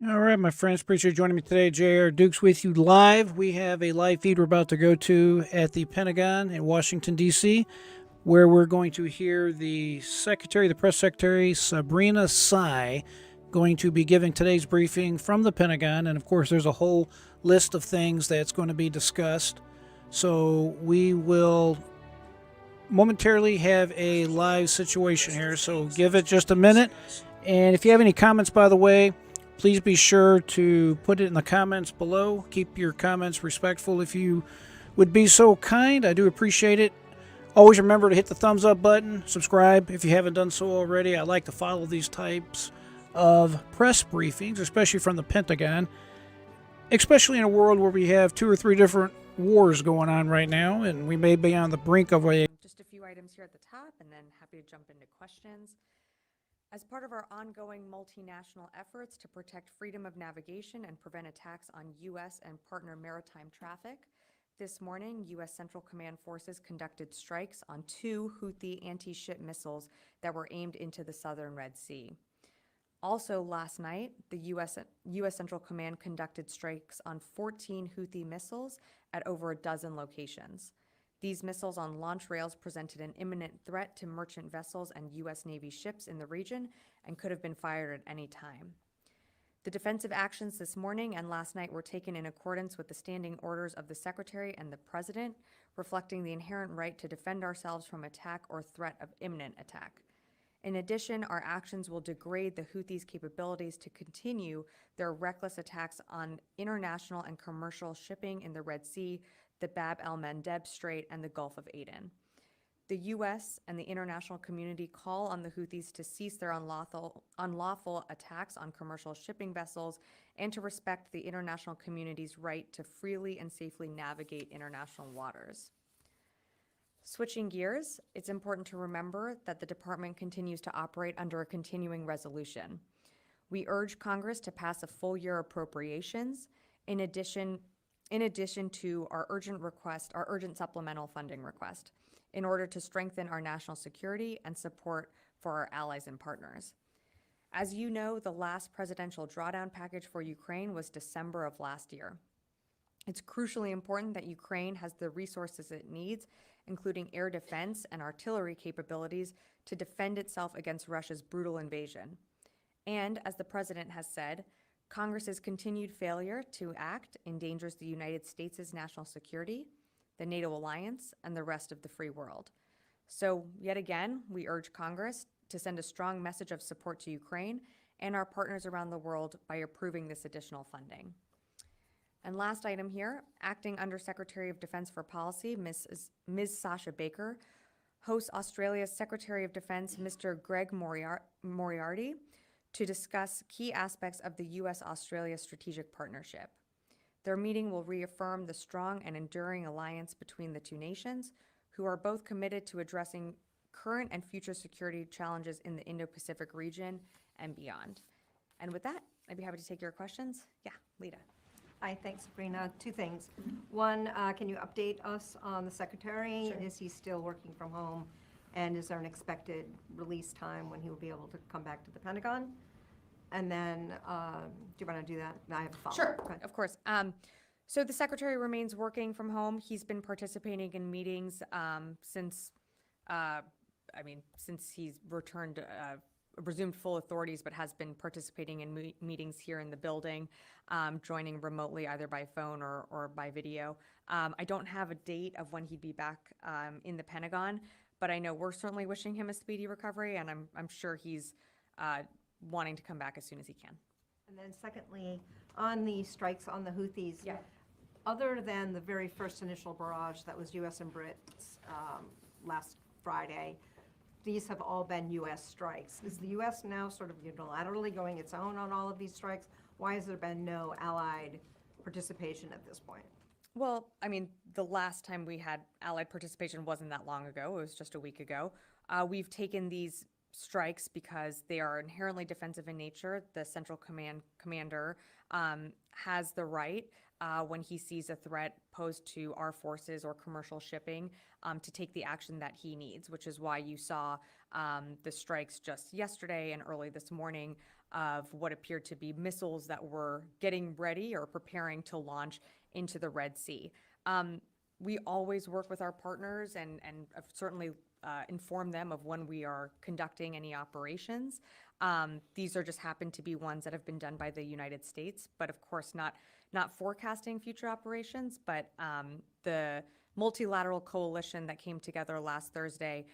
All right, my friends, appreciate you joining me today. JR Dukes with you live. We have a live feed we're about to go to at the Pentagon in Washington, D.C., where we're going to hear the Press Secretary, Sabrina Sy, going to be giving today's briefing from the Pentagon. And of course, there's a whole list of things that's going to be discussed. So we will momentarily have a live situation here. So give it just a minute. And if you have any comments, by the way, please be sure to put it in the comments below. Keep your comments respectful if you would be so kind. I do appreciate it. Always remember to hit the thumbs up button, subscribe if you haven't done so already. I like to follow these types of press briefings, especially from the Pentagon, especially in a world where we have two or three different wars going on right now, and we may be on the brink of a. Just a few items here at the top, and then happy to jump into questions. As part of our ongoing multinational efforts to protect freedom of navigation and prevent attacks on U.S. and partner maritime traffic, this morning, U.S. Central Command forces conducted strikes on 2 Houthi anti-ship missiles that were aimed into the southern Red Sea. Also last night, the U.S. Central Command conducted strikes on 14 Houthi missiles at over a dozen locations. These missiles on launch rails presented an imminent threat to merchant vessels and U.S. Navy ships in the region and could have been fired at any time. The defensive actions this morning and last night were taken in accordance with the standing orders of the Secretary and the President, reflecting the inherent right to defend ourselves from attack or threat of imminent attack. In addition, our actions will degrade the Houthis' capabilities to continue their reckless attacks on international and commercial shipping in the Red Sea, the Bab el-Mandeb Strait, and the Gulf of Aden. The U.S. and the international community call on the Houthis to cease their unlawful attacks on commercial shipping vessels and to respect the international community's right to freely and safely navigate international waters. Switching gears, it's important to remember that the department continues to operate under a continuing resolution. We urge Congress to pass a full-year appropriations in addition to our urgent supplemental funding request, in order to strengthen our national security and support for our allies and partners. As you know, the last presidential drawdown package for Ukraine was December of last year. It's crucially important that Ukraine has the resources it needs, including air defense and artillery capabilities, to defend itself against Russia's brutal invasion. And, as the President has said, Congress's continued failure to act endangers the United States' national security, the NATO alliance, and the rest of the free world. So, yet again, we urge Congress to send a strong message of support to Ukraine and our partners around the world by approving this additional funding. And last item here, Acting Undersecretary of Defense for Policy, Ms. Sasha Baker, hosts Australia's Secretary of Defense, Mr. Greg Moriarty, to discuss key aspects of the U.S.-Australia strategic partnership. Their meeting will reaffirm the strong and enduring alliance between the two nations, who are both committed to addressing current and future security challenges in the Indo-Pacific region and beyond. And with that, I'd be happy to take your questions. Yeah, Lita. Hi, thanks, Sabrina. Two things. One, can you update us on the Secretary? Sure. Is he still working from home? And is there an expected release time when he will be able to come back to the Pentagon? And then, do you want to do that? I have a follow-up. Sure, Okay. of course. So the Secretary remains working from home. He's been participating in meetings since he's returned, resumed full authorities, but has been participating in meetings here in the building, joining remotely either by phone or by video. I don't have a date of when he'd be back in the Pentagon, but I know we're certainly wishing him a speedy recovery, and I'm sure he's wanting to come back as soon as he can. And then secondly, on the strikes on the Houthis, Yeah. other than the very first initial barrage that was U.S. and Brits last Friday, these have all been U.S. strikes. Is the U.S. now sort of unilaterally going its own on all of these strikes? Why has there been no allied participation at this point? Well, I mean, the last time we had allied participation wasn't that long ago. It was just a week ago. We've taken these strikes because they are inherently defensive in nature. The Central Command commander has the right, when he sees a threat posed to our forces or commercial shipping, to take the action that he needs, which is why you saw the strikes just yesterday and early this morning of what appeared to be missiles that were getting ready or preparing to launch into the Red Sea. We always work with our partners and certainly inform them of when we are conducting any operations. These are just happen to be ones that have been done by the United States, but of course not forecasting future operations, but the multilateral coalition that came together last Thursday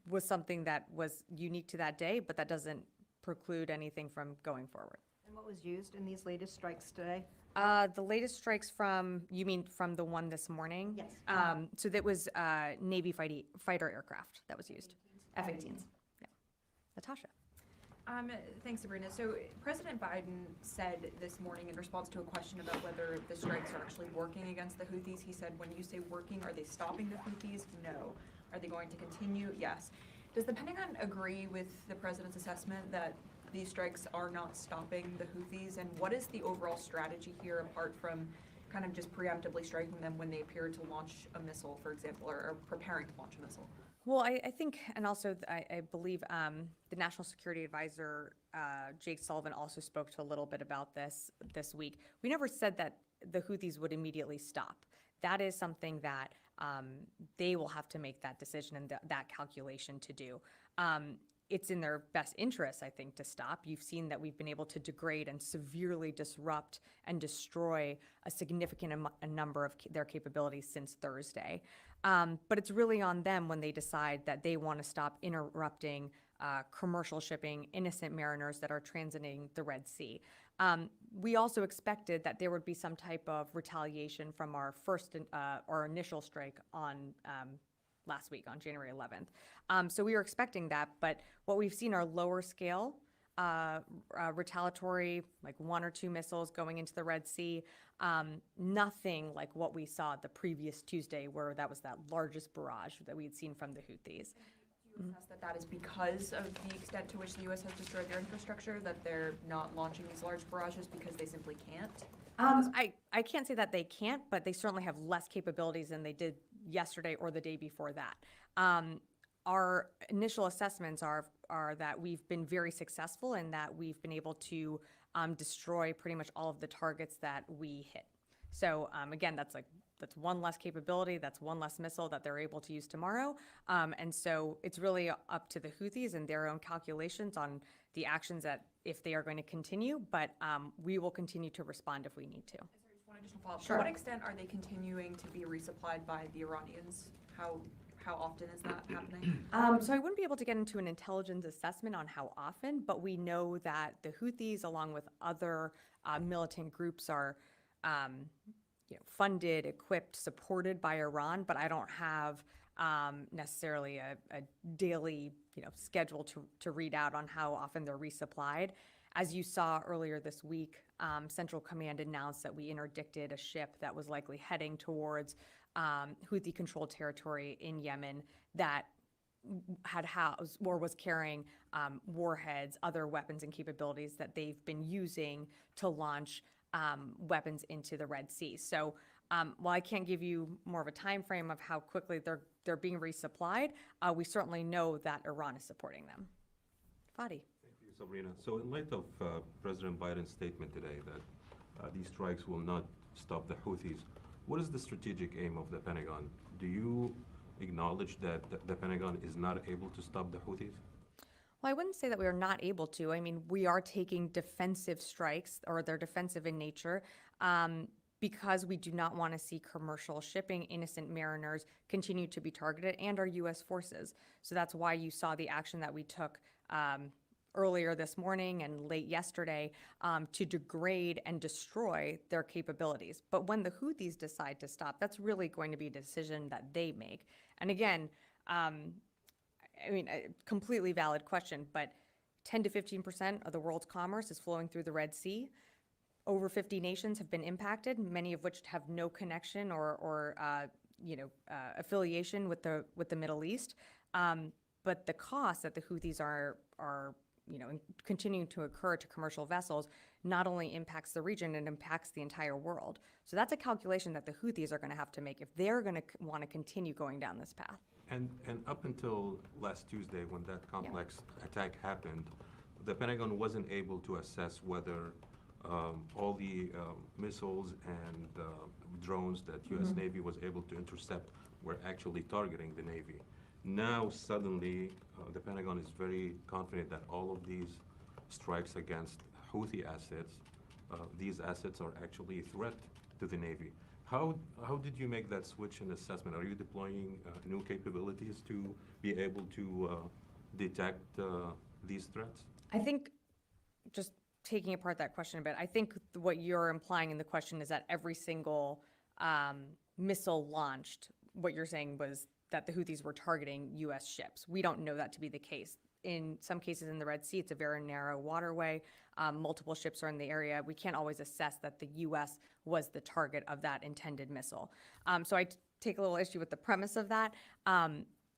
was something that was unique to that day, but that doesn't preclude anything from going forward. And what was used in these latest strikes today? The latest strikes you mean from the one this morning? Yes. So that was Navy fighter aircraft that was used, F-18s. Yeah. Natasha. Thanks, Sabrina. So President Biden said this morning in response to a question about whether the strikes are actually working against the Houthis, he said, when you say working, are they stopping the Houthis? No. Are they going to continue? Yes. Does the Pentagon agree with the president's assessment that these strikes are not stopping the Houthis? And what is the overall strategy here, apart from kind of just preemptively striking them when they appear to launch a missile, for example, or preparing to launch a missile? Well, I think, and also I believe the National Security Advisor, Jake Sullivan, also spoke to a little bit about this week. We never said that the Houthis would immediately stop. That is something that they will have to make that decision and that calculation to do. It's in their best interest, I think, to stop. You've seen that we've been able to degrade and severely disrupt and destroy a significant number of their capabilities since Thursday. But it's really on them when they decide that they want to stop interrupting commercial shipping, innocent mariners that are transiting the Red Sea. We also expected that there would be some type of retaliation from our initial strike on last week on January 11th. So we were expecting that, but what we've seen are lower scale retaliatory, like 1 or 2 missiles going into the Red Sea. Nothing like what we saw the previous Tuesday, where that was that largest barrage that we had seen from the Houthis. Do you assess that that is because of the extent to which the U.S. has destroyed their infrastructure, that they're not launching these large barrages because they simply can't? I can't say that they can't, but they certainly have less capabilities than they did yesterday or the day before that. Our initial assessments are that we've been very successful and that we've been able to destroy pretty much all of the targets that we hit. So again, that's one less capability, that's one less missile that they're able to use tomorrow. And so it's really up to the Houthis and their own calculations on the actions that if they are going to continue, but we will continue to respond if we need to. Sorry, just one additional follow-up. Sure. To what extent are they continuing to be resupplied by the Iranians? How often is that happening? So I wouldn't be able to get into an intelligence assessment on how often, but we know that the Houthis, along with other militant groups, are funded, equipped, supported by Iran. But I don't have necessarily a daily schedule to read out on how often they're resupplied. As you saw earlier this week, Central Command announced that we interdicted a ship that was likely heading towards Houthi-controlled territory in Yemen that had housed or was carrying warheads, other weapons and capabilities that they've been using to launch weapons into the Red Sea. So while I can't give you more of a time frame of how quickly they're being resupplied, we certainly know that Iran is supporting them. Fadi. Thank you, Sabrina. So in light of President Biden's statement today that these strikes will not stop the Houthis, what is the strategic aim of the Pentagon? Do you acknowledge that the Pentagon is not able to stop the Houthis? Well, I wouldn't say that we are not able to. I mean, we are taking defensive strikes, or they're defensive in nature, because we do not want to see commercial shipping, innocent mariners continue to be targeted, and our U.S. forces. So that's why you saw the action that we took earlier this morning and late yesterday to degrade and destroy their capabilities. But when the Houthis decide to stop, that's really going to be a decision that they make. And again, I mean, a completely valid question, but 10 to 15% of the world's commerce is flowing through the Red Sea. Over 50 nations have been impacted, many of which have no connection or affiliation with the Middle East. But the costs that the Houthis are continuing to occur to commercial vessels not only impacts the region, it impacts the entire world. So that's a calculation that the Houthis are going to have to make if they're going to want to continue going down this path. And up until last Tuesday, when that complex attack happened, the Pentagon wasn't able to assess whether all the missiles and drones that U.S. Navy was able to intercept were actually targeting the Navy. Now, suddenly, the Pentagon is very confident that all of these strikes against Houthi assets, these assets are actually a threat to the Navy. How did you make that switch in assessment? Are you deploying new capabilities to be able to detect these threats? I think, just taking apart that question a bit, I think what you're implying in the question is that every single missile launched, what you're saying was that the Houthis were targeting U.S. ships. We don't know that to be the case. In some cases in the Red Sea, it's a very narrow waterway. Multiple ships are in the area. We can't always assess that the U.S. was the target of that intended missile. So I take a little issue with the premise of that.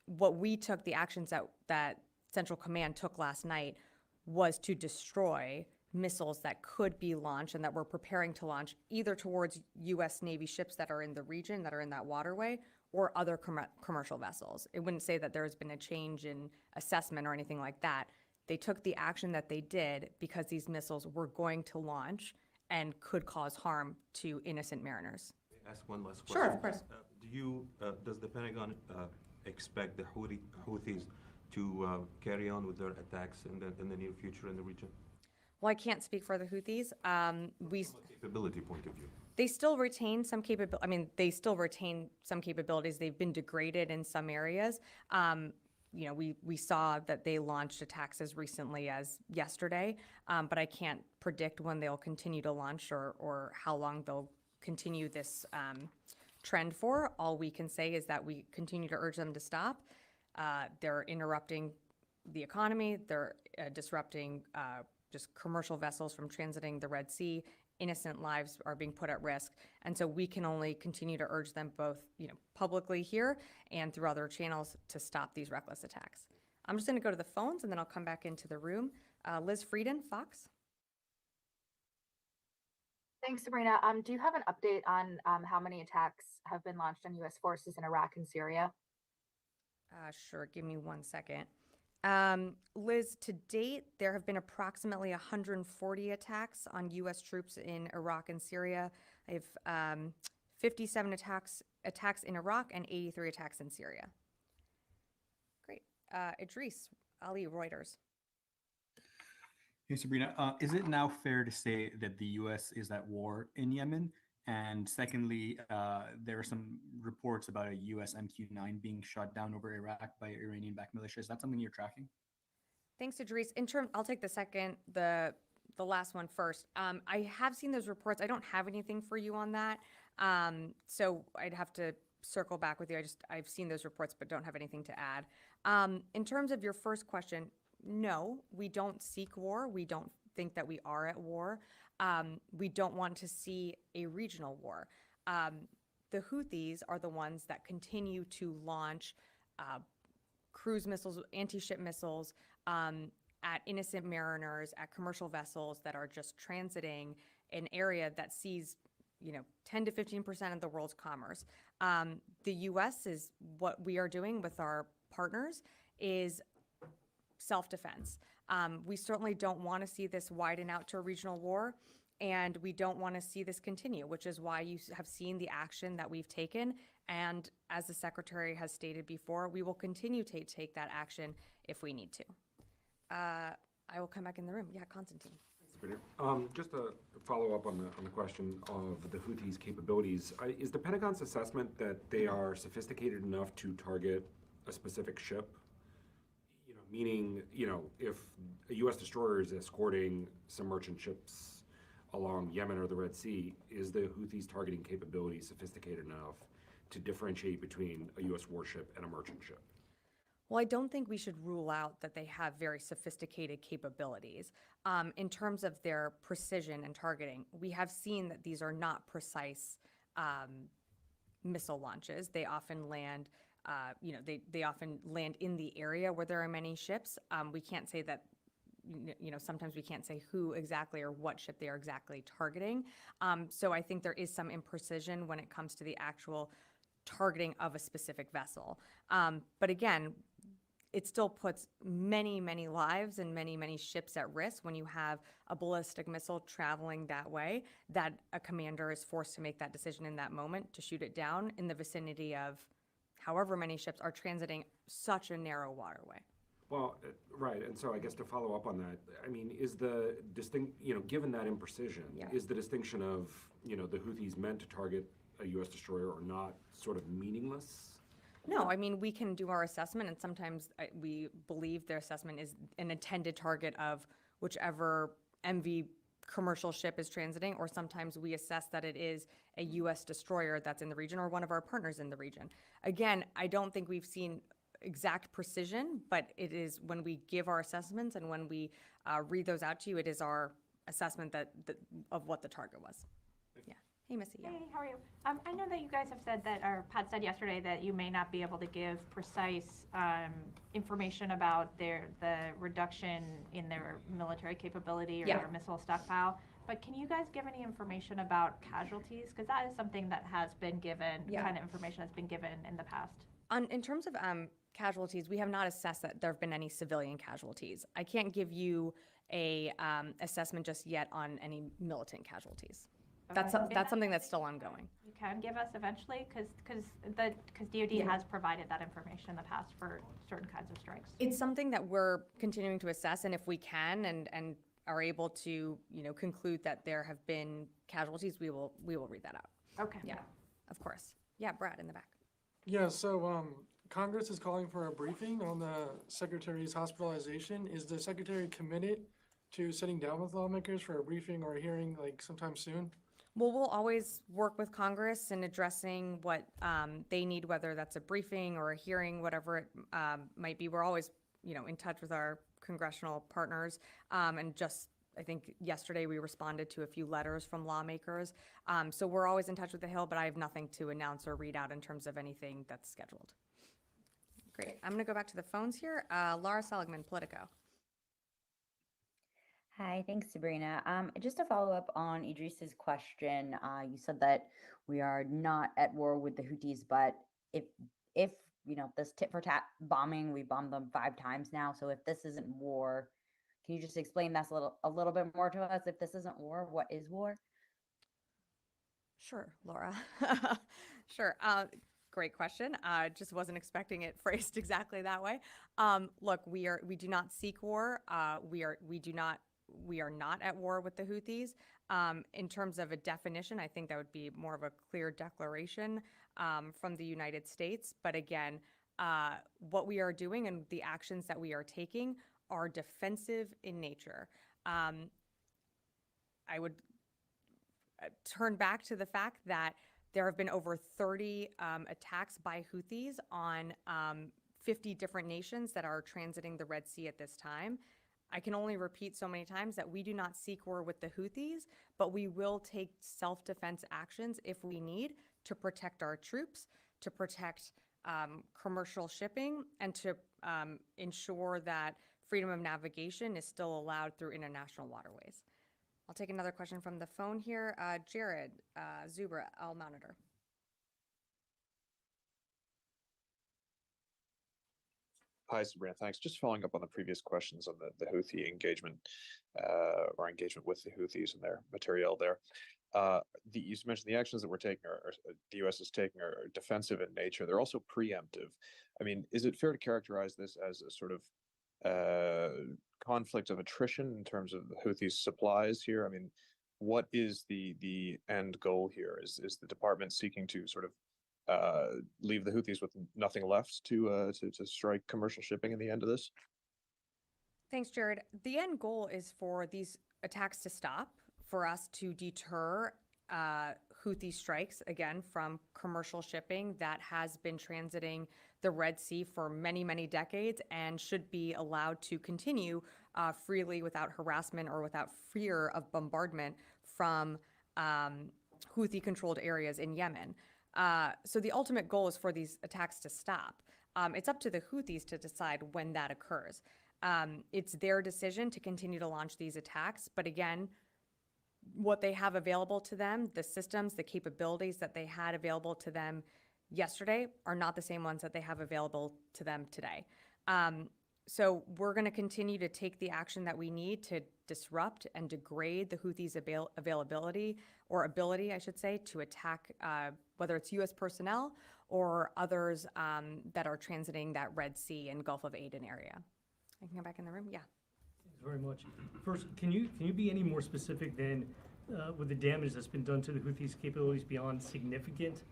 What we took, the actions that Central Command took last night was to destroy missiles that could be launched and that we're preparing to launch either towards U.S. Navy ships that are in the region, that are in that waterway, or other commercial vessels. It wouldn't say that there has been a change in assessment or anything like that. They took the action that they did because these missiles were going to launch and could cause harm to innocent mariners. May I ask one last question? Sure, of course. Does the Pentagon expect the Houthis to carry on with their attacks in the near future in the region? Well, I can't speak for the Houthis. From a capability point of view. They still retain some they still retain some capabilities. They've been degraded in some areas. We saw that they launched attacks as recently as yesterday, but I can't predict when they'll continue to launch or how long they'll continue this trend for. All we can say is that we continue to urge them to stop. They're interrupting the economy. They're disrupting just commercial vessels from transiting the Red Sea. Innocent lives are being put at risk. And so we can only continue to urge them both, publicly here and through other channels to stop these reckless attacks. I'm just going to go to the phones and then I'll come back into the room. Liz Frieden, Fox. Thanks, Sabrina. Do you have an update on how many attacks have been launched on U.S. forces in Iraq and Syria? Sure, give me 1 second. Liz, to date, there have been approximately 140 attacks on U.S. troops in Iraq and Syria. I have 57 attacks in Iraq and 83 attacks in Syria. Great. Idris Ali, Reuters. Hey, Sabrina, is it now fair to say that the U.S. is at war in Yemen? And secondly, there are some reports about a U.S. MQ-9 being shot down over Iraq by Iranian-backed militia. Is that something you're tracking? Thanks, Idris. I'll take the last one first. I have seen those reports. I don't have anything for you on that. So I'd have to circle back with you. I've seen those reports, but don't have anything to add. In terms of your first question, no, we don't seek war. We don't think that we are at war. We don't want to see a regional war. The Houthis are the ones that continue to launch cruise missiles, anti-ship missiles at innocent mariners, at commercial vessels that are just transiting an area that sees 10 to 15% of the world's commerce. The U.S. is what we are doing with our partners is self-defense. We certainly don't want to see this widen out to a regional war, and we don't want to see this continue, which is why you have seen the action that we've taken. And as the Secretary has stated before, we will continue to take that action if we need to. I will come back in the room. Yeah, Constantine. Just a follow-up on the question of the Houthis' capabilities. Is the Pentagon's assessment that they are sophisticated enough to target a specific ship? Meaning, if a U.S. destroyer is escorting some merchant ships along Yemen or the Red Sea, is the Houthis' targeting capability sophisticated enough to differentiate between a U.S. warship and a merchant ship? Well, I don't think we should rule out that they have very sophisticated capabilities. In terms of their precision and targeting, we have seen that these are not precise missile launches. They often land they often land in the area where there are many ships. We can't say that, sometimes we can't say who exactly or what ship they are exactly targeting. So I think there is some imprecision when it comes to the actual targeting of a specific vessel. But again, it still puts many, many lives and many, many ships at risk when you have a ballistic missile traveling that way, that a commander is forced to make that decision in that moment to shoot it down in the vicinity of however many ships are transiting such a narrow waterway. Well, right, and so I guess to follow up on that, I mean, is the given that imprecision, is the distinction of, the Houthis meant to target a U.S. destroyer or not sort of meaningless? No, I mean, we can do our assessment, and sometimes we believe their assessment is an intended target of whichever MV commercial ship is transiting, or sometimes we assess that it is a U.S. destroyer that's in the region or one of our partners in the region. Again, I don't think we've seen exact precision, but it is when we give our assessments and when we read those out to you, it is our assessment of what the target was. Yeah. Hey, Missy. Yeah. Hey, how are you? I know that you guys have said that, or Pat said yesterday, that you may not be able to give precise information about the reduction in their military capability or their missile stockpile. But can you guys give any information about casualties? Because that is something that has been given, kind of information that's been given in the past. In terms of casualties, we have not assessed that there have been any civilian casualties. I can't give you a assessment just yet on any militant casualties. That's something that's still ongoing. You can give us eventually, because DoD has provided that information in the past for certain kinds of strikes. It's something that we're continuing to assess, and if we can and are able to, conclude that there have been casualties, we will read that out. Okay. Yeah, of course. Yeah, Brad in the back. Yeah, so Congress is calling for a briefing on the Secretary's hospitalization. Is the Secretary committed to sitting down with lawmakers for a briefing or a hearing like sometime soon? Well, we'll always work with Congress in addressing what they need, whether that's a briefing or a hearing, whatever it might be. We're always, in touch with our congressional partners. And just, I think yesterday we responded to a few letters from lawmakers. So we're always in touch with the Hill, but I have nothing to announce or read out in terms of anything that's scheduled. Great. I'm going to go back to the phones here. Laura Seligman, Politico. Hi, thanks, Sabrina. Just to follow up on Idris's question, you said that we are not at war with the Houthis, but if this tit for tat bombing, we bombed them 5 times now. So if this isn't war, can you just explain that a little bit more to us? If this isn't war, what is war? Sure, Laura. Sure. Great question. Just wasn't expecting it phrased exactly that way. Look, we do not seek war. We are not at war with the Houthis. In terms of a definition, I think that would be more of a clear declaration from the United States. But again, what we are doing and the actions that we are taking are defensive in nature. I would turn back to the fact that there have been over 30 attacks by Houthis on 50 different nations that are transiting the Red Sea at this time. I can only repeat so many times that we do not seek war with the Houthis, but we will take self-defense actions if we need to protect our troops, to protect commercial shipping, and to ensure that freedom of navigation is still allowed through international waterways. I'll take another question from the phone here. Jared Zubra, I'll monitor. Hi, Sabrina. Thanks. Just following up on the previous questions on the Houthi engagement or engagement with the Houthis and their material there. You mentioned the actions that we're taking, or the U.S. is taking, are defensive in nature. They're also preemptive. I mean, is it fair to characterize this as a sort of conflict of attrition in terms of the Houthis' supplies here? I mean, what is the end goal here? Is the department seeking to sort of leave the Houthis with nothing left to strike commercial shipping in the end of this? Thanks, Jared. The end goal is for these attacks to stop, for us to deter Houthi strikes, again, from commercial shipping that has been transiting the Red Sea for many, many decades and should be allowed to continue freely without harassment or without fear of bombardment from Houthi-controlled areas in Yemen. So the ultimate goal is for these attacks to stop. It's up to the Houthis to decide when that occurs. It's their decision to continue to launch these attacks. But again, what they have available to them, the systems, the capabilities that they had available to them yesterday are not the same ones that they have available to them today. So we're going to continue to take the action that we need to disrupt and degrade the Houthis' availability or ability, I should say, to attack whether it's U.S. personnel or others that are transiting that Red Sea and Gulf of Aden area. I can come back in the room. Yeah. Thanks very much. First, can you be any more specific than with the damage that's been done to the Houthis' capabilities beyond significant?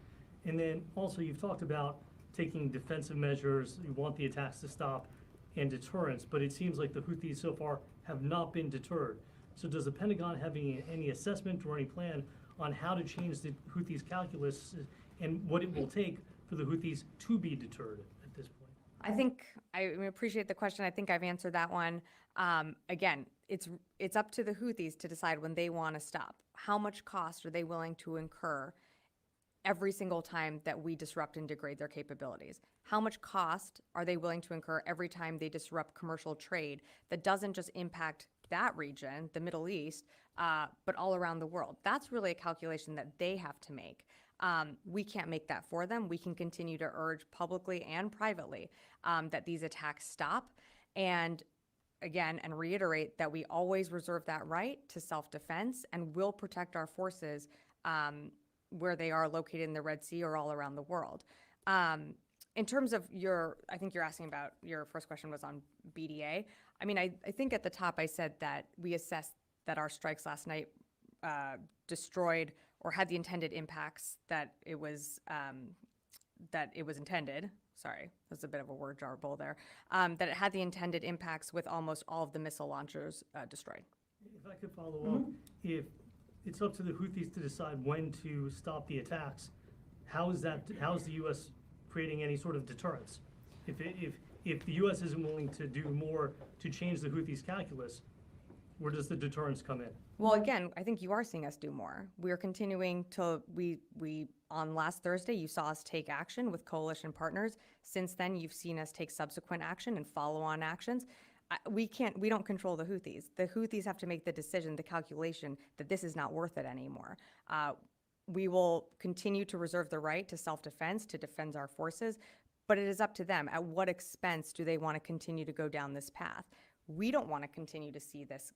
And then also, you've talked about taking defensive measures. You want the attacks to stop and deterrence, but it seems like the Houthis so far have not been deterred. So does the Pentagon have any assessment or any plan on how to change the Houthis' calculus and what it will take for the Houthis to be deterred at this point? I think I appreciate the question. I think I've answered that one. Again, it's up to the Houthis to decide when they want to stop. How much cost are they willing to incur every single time that we disrupt and degrade their capabilities? How much cost are they willing to incur every time they disrupt commercial trade that doesn't just impact that region, the Middle East, but all around the world? That's really a calculation that they have to make. We can't make that for them. We can continue to urge publicly and privately that these attacks stop. And again, and reiterate that we always reserve that right to self-defense and will protect our forces where they are located in the Red Sea or all around the world. In terms of I think you're asking about, your first question was on BDA. I mean, I think at the top I said that we assessed that our strikes last night destroyed or had the intended impacts that it was intended. Sorry, that's a bit of a word jarble there. That it had the intended impacts with almost all of the missile launchers destroyed. If I could follow up, if it's up to the Houthis to decide when to stop the attacks, how is the U.S. creating any sort of deterrence? If the U.S. isn't willing to do more to change the Houthis' calculus, where does the deterrence come in? Well, again, I think you are seeing us do more. We are continuing to, on last Thursday, you saw us take action with coalition partners. Since then, you've seen us take subsequent action and follow-on actions. We don't control the Houthis. The Houthis have to make the decision, the calculation, that this is not worth it anymore. We will continue to reserve the right to self-defense, to defend our forces, but it is up to them. At what expense do they want to continue to go down this path? We don't want to continue to see this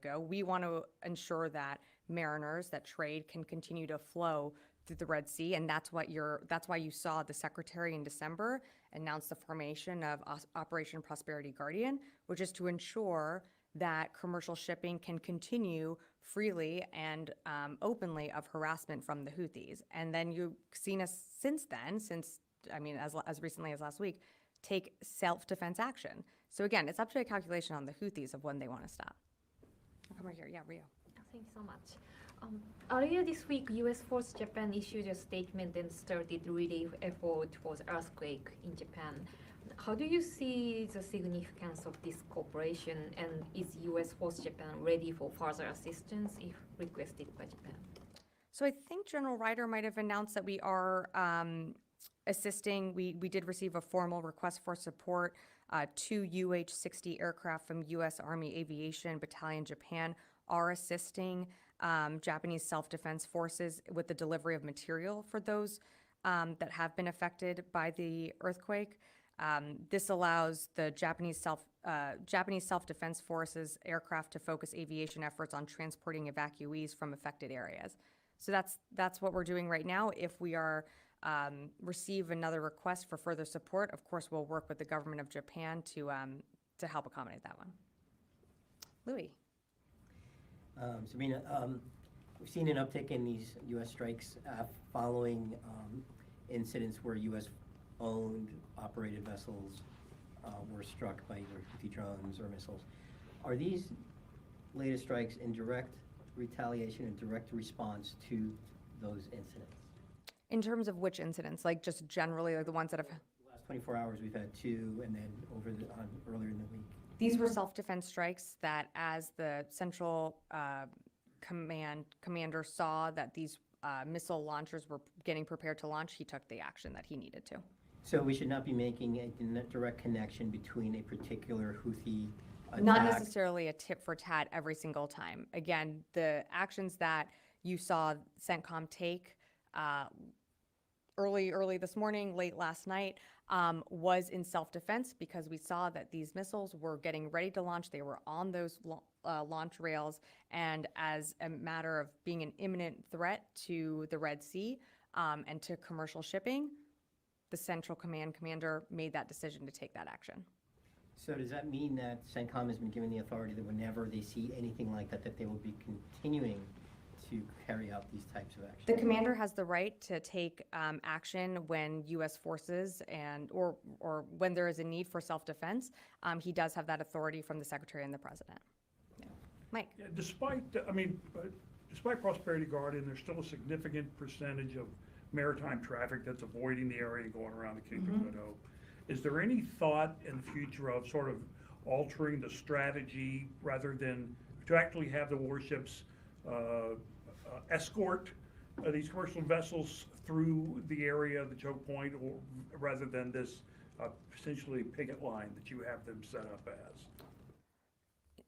go. We want to ensure that mariners, that trade can continue to flow through the Red Sea, and that's why you saw the Secretary in December announce the formation of Operation Prosperity Guardian, which is to ensure that commercial shipping can continue freely and openly of harassment from the Houthis. And then you've seen us since then, as recently as last week, take self-defense action. So again, it's up to a calculation on the Houthis of when they want to stop. I'll come right here. Yeah, Rio. Thank you so much. Earlier this week, U.S. Force Japan issued a statement and started relief effort for the earthquake in Japan. How do you see the significance of this cooperation, and is U.S. Force Japan ready for further assistance if requested by Japan? So I think General Ryder might have announced that we are assisting. We did receive a formal request for support. Two UH-60 aircraft from U.S. Army Aviation Battalion Japan are assisting Japanese self-defense forces with the delivery of material for those that have been affected by the earthquake. This allows the Japanese self-defense forces aircraft to focus aviation efforts on transporting evacuees from affected areas. So that's what we're doing right now. If we are receive another request for further support, of course, we'll work with the government of Japan to help accommodate that one. Louis. Sabrina, we've seen an uptick in these U.S. strikes following incidents where U.S.-owned operated vessels were struck by either Houthi drones or missiles. Are these latest strikes in direct retaliation and direct response to those incidents? In terms of which incidents? Like just generally, like the ones that have... The last 24 hours, we've had two, and then earlier in the week. These were self-defense strikes that, as the central commander saw that these missile launchers were getting prepared to launch, he took the action that he needed to. So we should not be making a direct connection between a particular Houthi attack. Not necessarily a tit for tat every single time. Again, the actions that you saw CENTCOM take early this morning, late last night, was in self-defense because we saw that these missiles were getting ready to launch. They were on those launch rails, and as a matter of being an imminent threat to the Red Sea and to commercial shipping, the Central Command commander made that decision to take that action. So does that mean that CENTCOM has been given the authority that whenever they see anything like that, that they will be continuing to carry out these types of actions? The commander has the right to take action when U.S. forces or when there is a need for self-defense. He does have that authority from the Secretary and the President. Yeah. Mike? Yeah, despite Prosperity Guardian, there's still a significant percentage of maritime traffic that's avoiding the area and going around the Cape of Good Hope. Is there any thought in the future of sort of altering the strategy rather than to actually have the warships escort these commercial vessels through the area of the choke point, or rather than this essentially picket line that you have them set up as?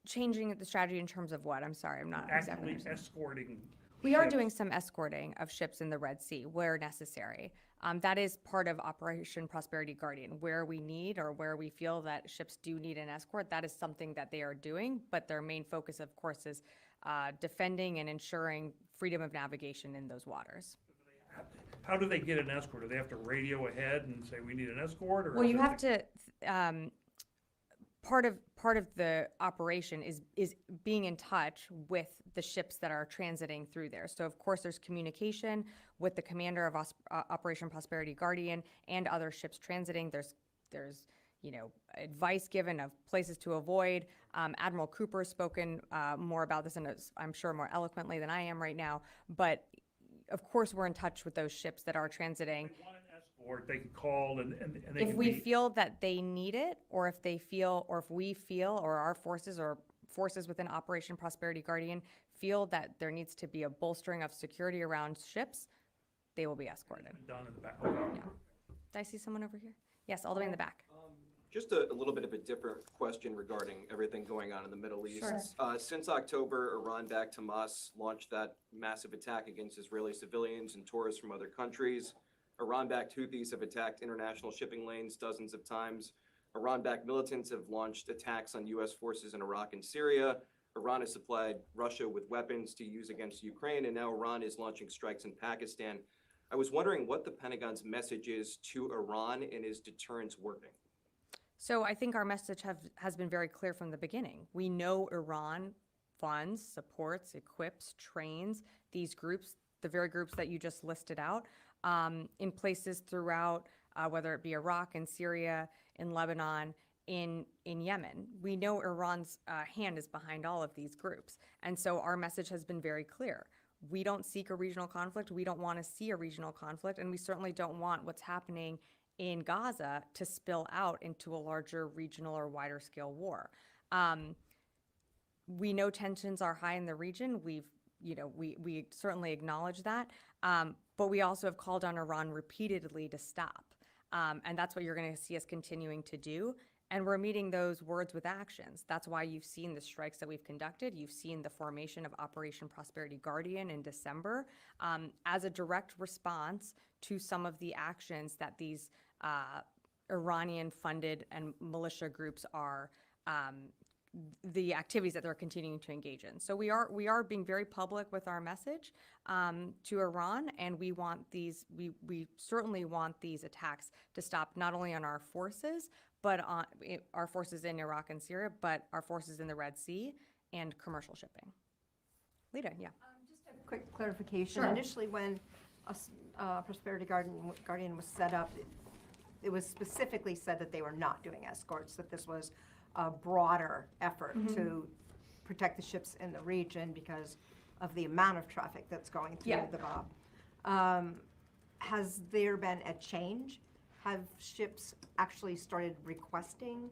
Changing the strategy in terms of what? I'm sorry, I'm not exactly Actually escorting. We are ships. doing some escorting of ships in the Red Sea where necessary. That is part of Operation Prosperity Guardian. Where we need or where we feel that ships do need an escort, that is something that they are doing, but their main focus, of course, is defending and ensuring freedom of navigation in those waters. How do they get an escort? Do they have to radio ahead and say, we need an escort? Or Well, you have to, part of the operation is being in touch with the ships that are transiting through there. So of course there's communication with the commander of Operation Prosperity Guardian and other ships transiting. There's advice given of places to avoid. Admiral Cooper has spoken more about this, and I'm sure more eloquently than I am right now. But of course we're in touch with those ships that are transiting. If they want an escort, they can call and they If can we be- feel that they need it, or if we feel, or our forces or forces within Operation Prosperity Guardian feel that there needs to be a bolstering of security around ships, they will be escorted. done in the back. Yeah. Did I see someone over here? Yes, all the way in the back. Just a little bit of a different question regarding everything going on in the Middle East. Sure. Since October, Iran-backed Hamas launched that massive attack against Israeli civilians and tourists from other countries. Iran-backed Houthis have attacked international shipping lanes dozens of times. Iran-backed militants have launched attacks on U.S. forces in Iraq and Syria. Iran has supplied Russia with weapons to use against Ukraine, and now Iran is launching strikes in Pakistan. I was wondering what the Pentagon's message is to Iran, and is deterrence working? So I think our message has been very clear from the beginning. We know Iran funds, supports, equips, trains these groups, the very groups that you just listed out, in places throughout, whether it be Iraq and Syria, in Lebanon, in Yemen. We know Iran's hand is behind all of these groups. And so our message has been very clear. We don't seek a regional conflict. We don't want to see a regional conflict. And we certainly don't want what's happening in Gaza to spill out into a larger regional or wider scale war. We know tensions are high in the region. We certainly acknowledge that. But we also have called on Iran repeatedly to stop. And that's what you're going to see us continuing to do. And we're meeting those words with actions. That's why you've seen the strikes that we've conducted. You've seen the formation of Operation Prosperity Guardian in December as a direct response to some of the actions that these Iranian-funded and militia groups are, the activities that they're continuing to engage in. So we are being very public with our message to Iran, and we certainly want these attacks to stop not only on our forces, but on our forces in Iraq and Syria, but our forces in the Red Sea and commercial shipping. Lita, yeah. Just a quick clarification. Sure. Initially, when Prosperity Guardian was set up, it was specifically said that they were not doing escorts, that this was a broader effort to protect the ships in the region because of the amount of traffic that's going through the Bab. Has there been a change? Have ships actually started requesting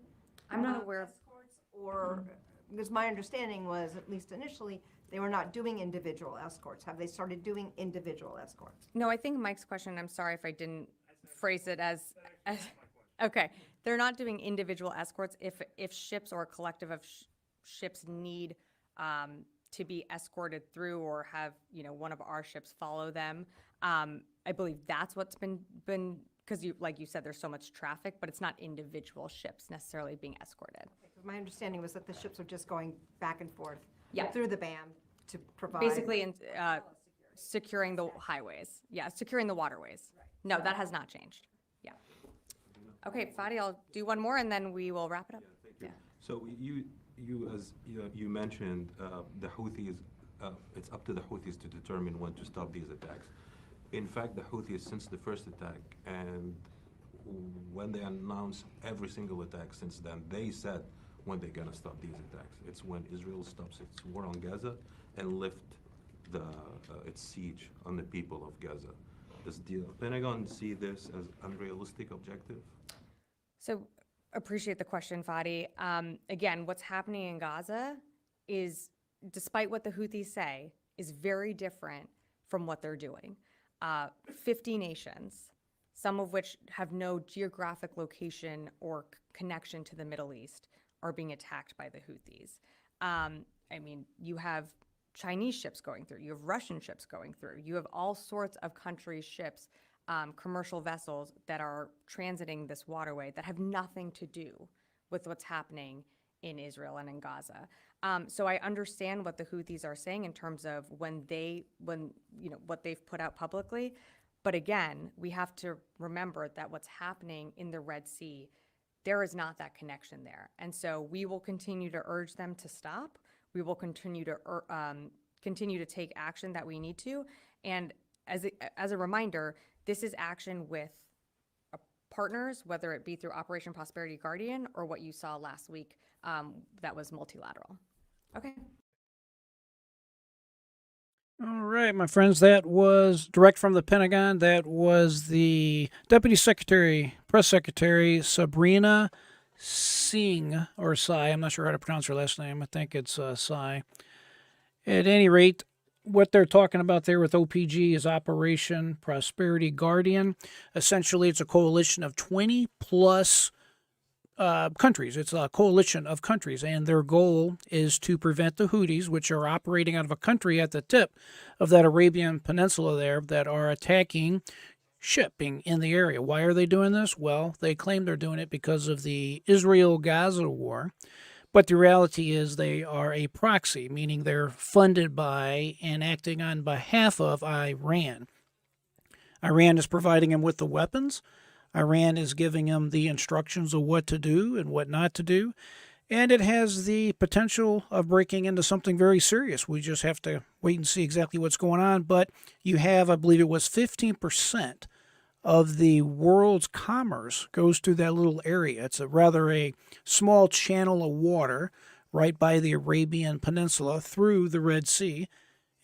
I'm not aware of. escorts, or because my understanding was, at least initially, they were not doing individual escorts. Have they started doing individual escorts? No, I think Mike's question, I'm sorry if I didn't phrase it as okay. They're not doing individual escorts if ships or a collective of ships need to be escorted through or have, one of our ships follow them. I believe that's what's been because like you said, there's so much traffic, but it's not individual ships necessarily being escorted. My understanding was that the ships are just going back and forth Yeah. through the band to provide. Basically, securing the highways. Yeah, securing the waterways. No, that has not changed. Yeah. Okay, Fadi, I'll do one more and then we will wrap it up. Yeah. So you mentioned the Houthis, it's up to the Houthis to determine when to stop these attacks. In fact, the Houthis, since the first attack, and when they announced every single attack since then, they said when they're gonna stop these attacks. It's when Israel stops its war on Gaza and lift its siege on the people of Gaza. Does the Pentagon see this as unrealistic objective? So appreciate the question, Fadi. Again, what's happening in Gaza is, despite what the Houthis say, is very different from what they're doing. 50 nations, some of which have no geographic location or connection to the Middle East, are being attacked by the Houthis. I mean, you have Chinese ships going through, you have Russian ships going through, you have all sorts of countries' ships, commercial vessels that are transiting this waterway that have nothing to do with what's happening in Israel and in Gaza. So I understand what the Houthis are saying in terms of what they've put out publicly. But again, we have to remember that what's happening in the Red Sea, there is not that connection there. And so we will continue to urge them to stop. We will continue to take action that we need to. And as a reminder, this is action with partners, whether it be through Operation Prosperity Guardian or what you saw last week that was multilateral. Okay. All right, my friends, that was direct from the Pentagon. That was the Deputy Secretary, Press Secretary, Sabrina Singh, or Sai. I'm not sure how to pronounce her last name. I think it's Sai. At any rate, what they're talking about there with OPG is Operation Prosperity Guardian. Essentially, it's a coalition of 20-plus countries. It's a coalition of countries, and their goal is to prevent the Houthis, which are operating out of a country at the tip of that Arabian Peninsula there, that are attacking shipping in the area. Why are they doing this? Well, they claim they're doing it because of the Israel-Gaza war, but the reality is they are a proxy, meaning they're funded by and acting on behalf of Iran. Iran is providing them with the weapons. Iran is giving them the instructions of what to do and what not to do. And it has the potential of breaking into something very serious. We just have to wait and see exactly what's going on. But you have, I believe it was 15% of the world's commerce goes through that little area. It's a small channel of water right by the Arabian Peninsula through the Red Sea.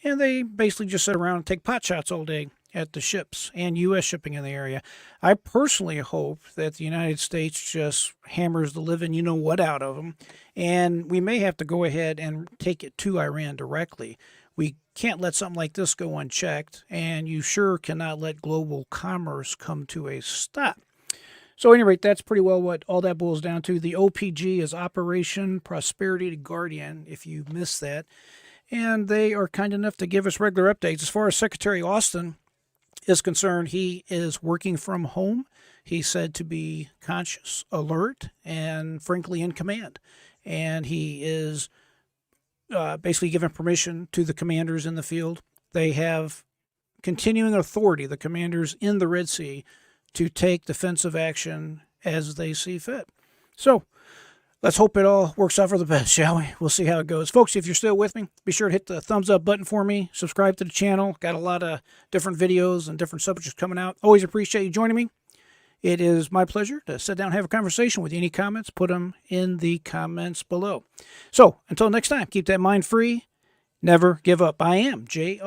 And they basically just sit around and take pot shots all day at the ships and U.S. shipping in the area. I personally hope that the United States just hammers the living you-know-what out of them, and we may have to go ahead and take it to Iran directly. We can't let something like this go unchecked, and you sure cannot let global commerce come to a stop. So at any rate, that's pretty well what all that boils down to. The OPG is Operation Prosperity Guardian, if you missed that, and they are kind enough to give us regular updates. As far as Secretary Austin is concerned, he is working from home. He's said to be conscious, alert, and frankly in command. And he is basically given permission to the commanders in the field. They have continuing authority, the commanders in the Red Sea, to take defensive action as they see fit. So let's hope it all works out for the best, shall we? We'll see how it goes. Folks, if you're still with me, be sure to hit the thumbs up button for me. Subscribe to the channel. Got a lot of different videos and different subjects coming out. Always appreciate you joining me. It is my pleasure to sit down and have a conversation with you. Any comments, put them in the comments below. So until next time, keep that mind free. Never give up. I am J.R.